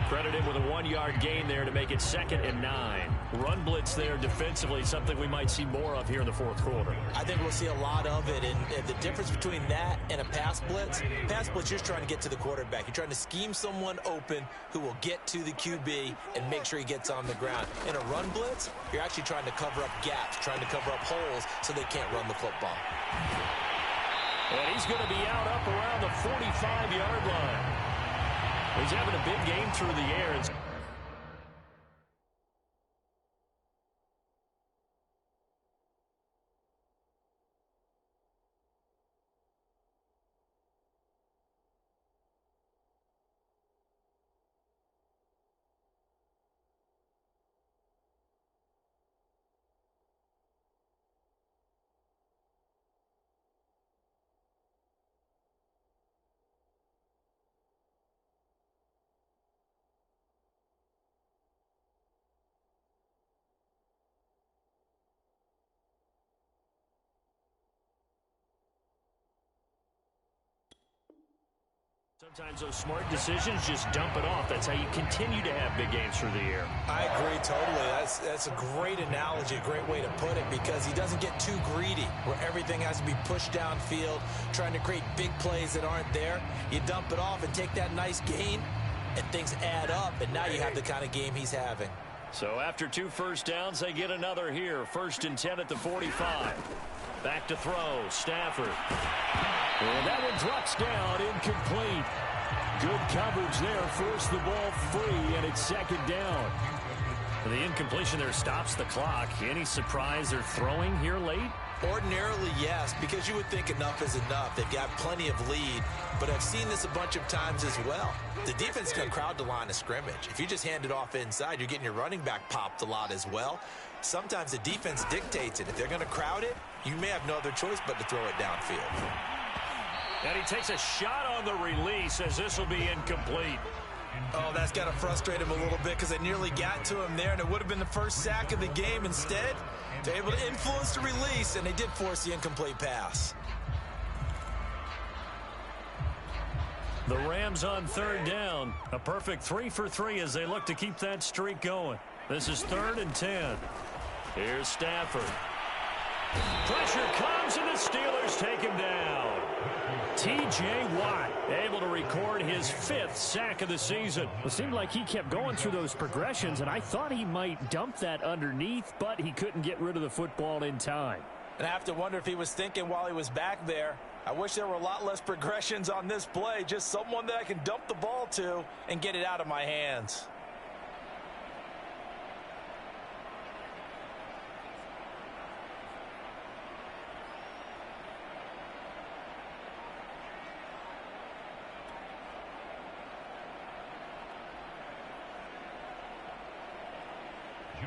Credit him with a 1-yard gain there to make it 2nd and 9. Run blitz there defensively, something we might see more of here in the 4th quarter. I think we'll see a lot of it, and the difference between that and a pass blitz, you're just trying to get to the quarterback. You're trying to scheme someone open who will get to the QB and make sure he gets on the ground. In a run blitz, you're actually trying to cover up gaps, trying to cover up holes so they can't run the football. And he's going to be out up around the 45-yard line. He's having a big game through the air. Sometimes those smart decisions just dump it off. That's how you continue to have big games through the air. I agree totally. That's a great analogy, a great way to put it, because he doesn't get too greedy where everything has to be pushed downfield, trying to create big plays that aren't there. You dump it off and take that nice gain, and things add up, and now you have the kind of game he's having. So after 2 first downs, they get another here. 1st and 10 at the 45. Back to throw, Stafford. And that one drops down, incomplete. Good coverage there, forced the ball free, and it's 2nd down. The incompletion there stops the clock. Any surprise they're throwing here late? Ordinarily, yes, because you would think enough is enough. They've got plenty of lead, but I've seen this a bunch of times as well. The defense can crowd the line of scrimmage. If you just hand it off inside, you're getting your running back popped a lot as well. Sometimes the defense dictates it. If they're going to crowd it, you may have no other choice but to throw it downfield. And he takes a shot on the release as this will be incomplete. Oh, that's got to frustrate him a little bit because they nearly got to him there, and it would have been the first sack of the game. Instead, they're able to influence the release, and they did force the incomplete pass. The Rams on 3rd down. A perfect 3 for 3 as they look to keep that streak going. This is 3rd and 10. Here's Stafford. Pressure comes, and the Steelers take him down. T.J. Watt able to record his 5th sack of the season. It seemed like he kept going through those progressions, and I thought he might dump that underneath, but he couldn't get rid of the football in time. And I have to wonder if he was thinking while he was back there, I wish there were a lot less progressions on this play, just someone that I can dump the ball to and get it out of my hands.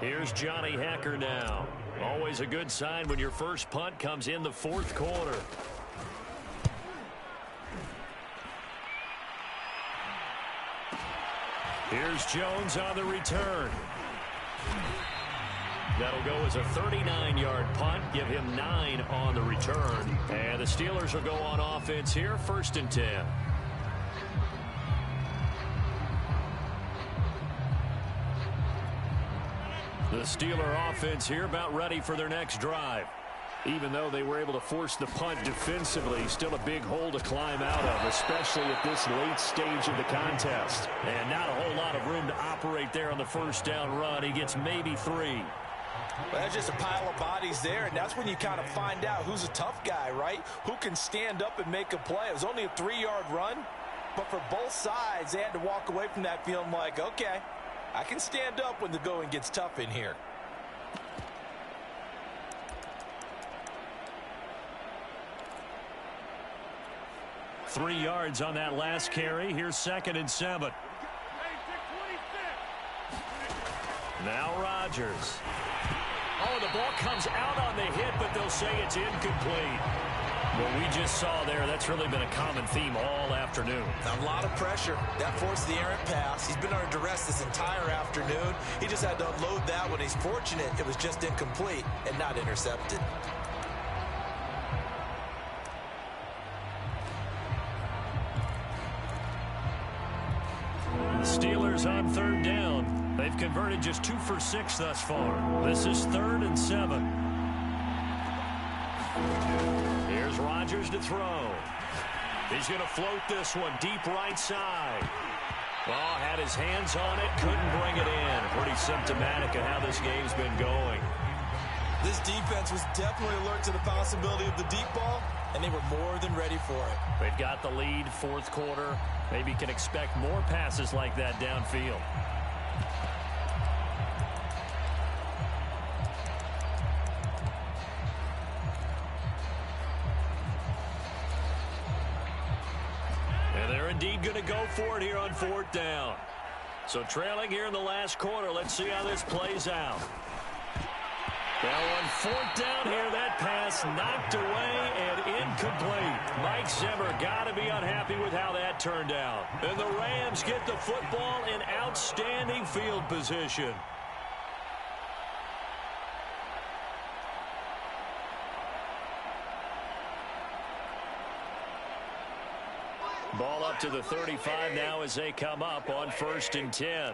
Here's Johnny Hecker now. Always a good sign when your first punt comes in the fourth quarter. Here's Jones on the return. That'll go as a 39-yard punt. Give him 9 on the return. And the Steelers will go on offense here, 1st and 10. The Steeler offense here about ready for their next drive. Even though they were able to force the punt defensively, still a big hole to climb out of, especially at this late stage of the contest. And not a whole lot of room to operate there on the first down run. He gets maybe 3. Well, that's just a pile of bodies there, and that's when you kind of find out who's a tough guy, right? Who can stand up and make a play. It was only a 3-yard run, but for both sides, they had to walk away from that feeling like, okay, I can stand up when the going gets tough in here. Three yards on that last carry. Here's 2nd and 7. Now Rodgers. Oh, the ball comes out on the hit, but they'll say it's incomplete. What we just saw there, that's really been a common theme all afternoon. A lot of pressure. That forced the errant pass. He's been under duress this entire afternoon. He just had to unload that one. He's fortunate it was just incomplete and not intercepted. Steelers on 3rd down. They've converted just 2 for 6 thus far. This is 3rd and 7. Here's Rodgers to throw. He's going to float this one deep right side. Well, had his hands on it, couldn't bring it in. Pretty symptomatic of how this game's been going. This defense was definitely alert to the possibility of the deep ball, and they were more than ready for it. They've got the lead, 4th quarter. Maybe can expect more passes like that downfield. And they're indeed going to go for it here on 4th down. So trailing here in the last quarter. Let's see how this plays out. Now on 4th down here, that pass knocked away and incomplete. Mike Zimmer got to be unhappy with how that turned out. And the Rams get the football in outstanding field position. Ball up to the 35 now as they come up on 1st and 10.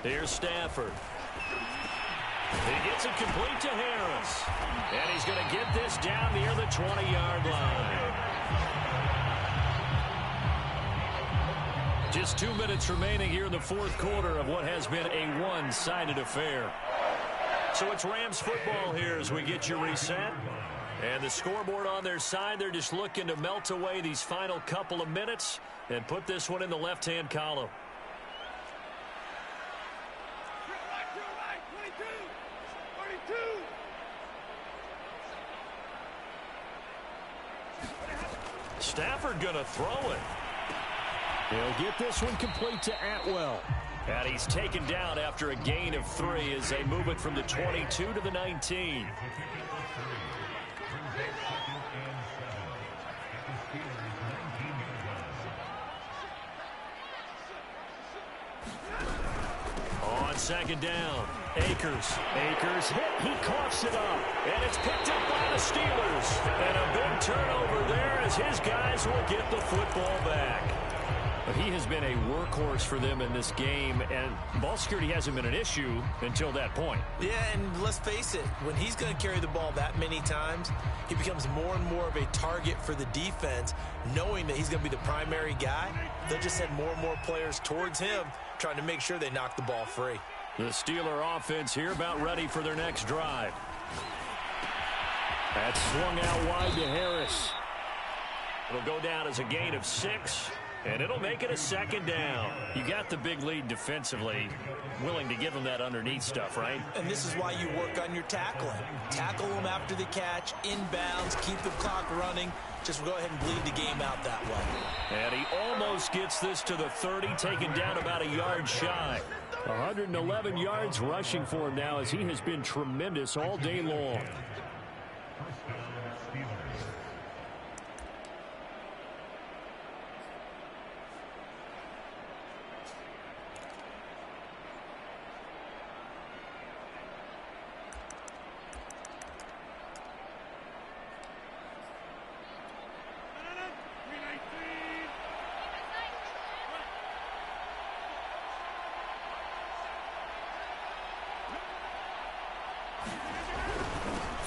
Here's Stafford. He gets it complete to Harris. And he's going to get this down near the 20-yard line. Just 2 minutes remaining here in the 4th quarter of what has been a one-sided affair. So it's Rams football here as we get you reset. And the scoreboard on their side, they're just looking to melt away these final couple of minutes and put this one in the left-hand column. Stafford going to throw it. He'll get this one complete to Atwell. And he's taken down after a gain of 3 as they move it from the 22 to the 19. On 2nd down, Akers hit, he coughs it up, and it's picked up by the Steelers. And a big turnover there as his guys will get the football back. But he has been a workhorse for them in this game, and ball security hasn't been an issue until that point. Yeah, and let's face it, when he's going to carry the ball that many times, he becomes more and more of a target for the defense, knowing that he's going to be the primary guy. They'll just send more and more players towards him, trying to make sure they knock the ball free. The Steeler offense here about ready for their next drive. That's swung out wide to Harris. It'll go down as a gain of 6. And it'll make it a second down. You got the big lead defensively. Willing to give them that underneath stuff, right? And this is why you work on your tackling. Tackle them after the catch, inbounds, keep the clock running. Just go ahead and bleed the game out that way. And he almost gets this to the 30, taken down about a yard shy. 111 yards rushing for him now as he has been tremendous all day long.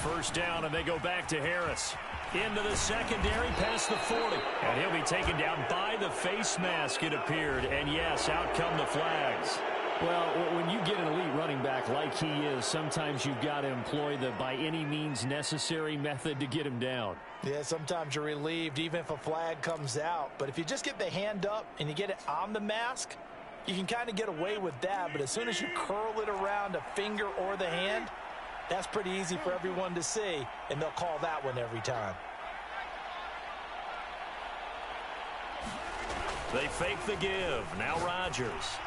First down, and they go back to Harris. Into the secondary, past the 40. And he'll be taken down by the face mask, it appeared. And yes, out come the flags. Well, when you get an elite running back like he is, sometimes you've got to employ the by any means necessary method to get him down. Yeah, sometimes you're relieved even if a flag comes out. But if you just get the hand up and you get it on the mask, you can kind of get away with that. But as soon as you curl it around a finger or the hand, that's pretty easy for everyone to see, and they'll call that one every time. They fake the give. Now Rodgers.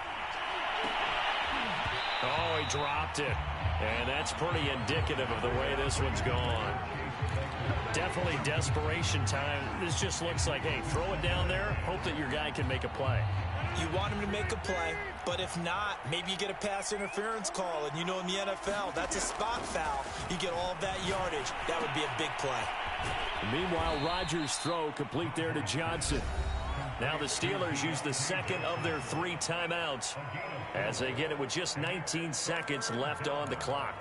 Oh, he dropped it. And that's pretty indicative of the way this one's gone. Definitely desperation time. This just looks like, hey, throw it down there, hope that your guy can make a play. You want him to make a play, but if not, maybe you get a pass interference call. And you know in the NFL, that's a spot foul. You get all of that yardage. That would be a big play. Meanwhile, Rodgers' throw complete there to Johnson. Now the Steelers use the second of their 3 timeouts as they get it with just 19 seconds left on the clock.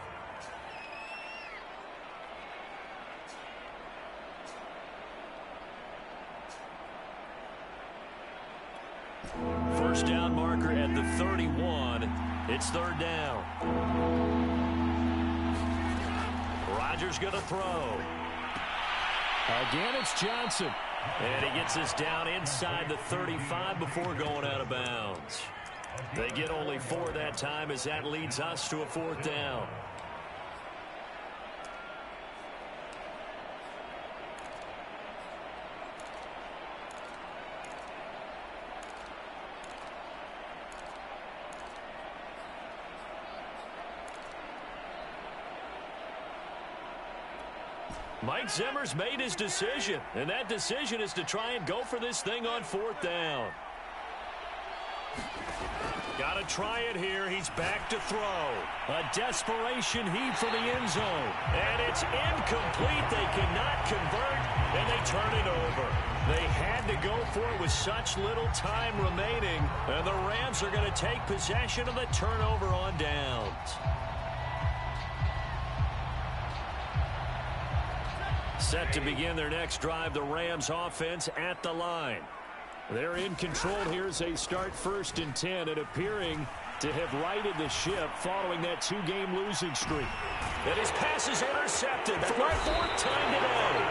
First down marker at the 31. It's third down. Rodgers going to throw. Again, it's Johnson. And he gets this down inside the 35 before going out of bounds. They get only 4 that time as that leads us to a 4th down. Mike Zimmer's made his decision, and that decision is to try and go for this thing on 4th down. Got to try it here. He's back to throw. A desperation heave for the end zone. And it's incomplete. They cannot convert, and they turn it over. They had to go for it with such little time remaining, and the Rams are going to take possession of the turnover on downs. Set to begin their next drive, the Rams offense at the line. They're in control here as they start 1st and 10 and appearing to have righted the ship following that 2-game losing streak. And his pass is intercepted for a 4th time today.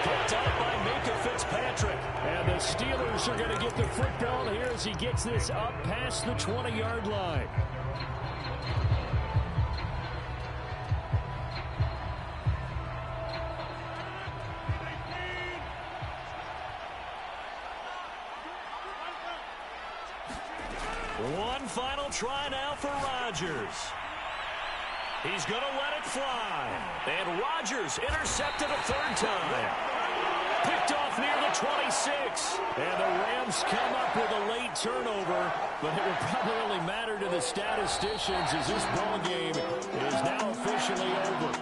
Picked up by Minkah Fitzpatrick. And the Steelers are going to get the football here as he gets this up past the 20-yard line. One final try now for Rodgers. He's going to let it fly. And Rodgers intercepted a 3rd time. Picked off near the 26. And the Rams come up with a late turnover. But it will probably only matter to the statisticians as this ball game is now officially over.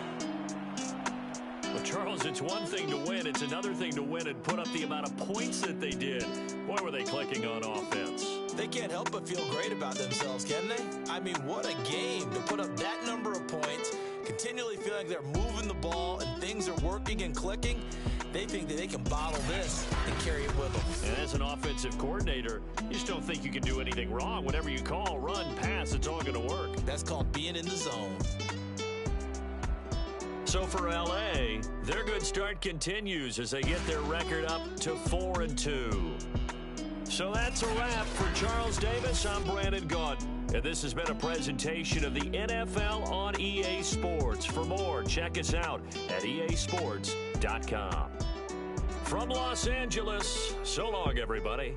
But Charles, it's one thing to win. It's another thing to win and put up the amount of points that they did. Boy, were they clicking on offense. They can't help but feel great about themselves, can they? I mean, what a game to put up that number of points, continually feel like they're moving the ball and things are working and clicking. They think that they can bottle this and carry it with them. And as an offensive coordinator, you just don't think you can do anything wrong. Whatever you call, run, pass, it's all going to work. That's called being in the zone. So for L.A., their good start continues as they get their record up to 4-2. So that's a wrap for Charles Davis. I'm Brandon Gaudin. And this has been a presentation of the NFL on EA Sports. For more, check us out at easports.com. From Los Angeles, so long, everybody.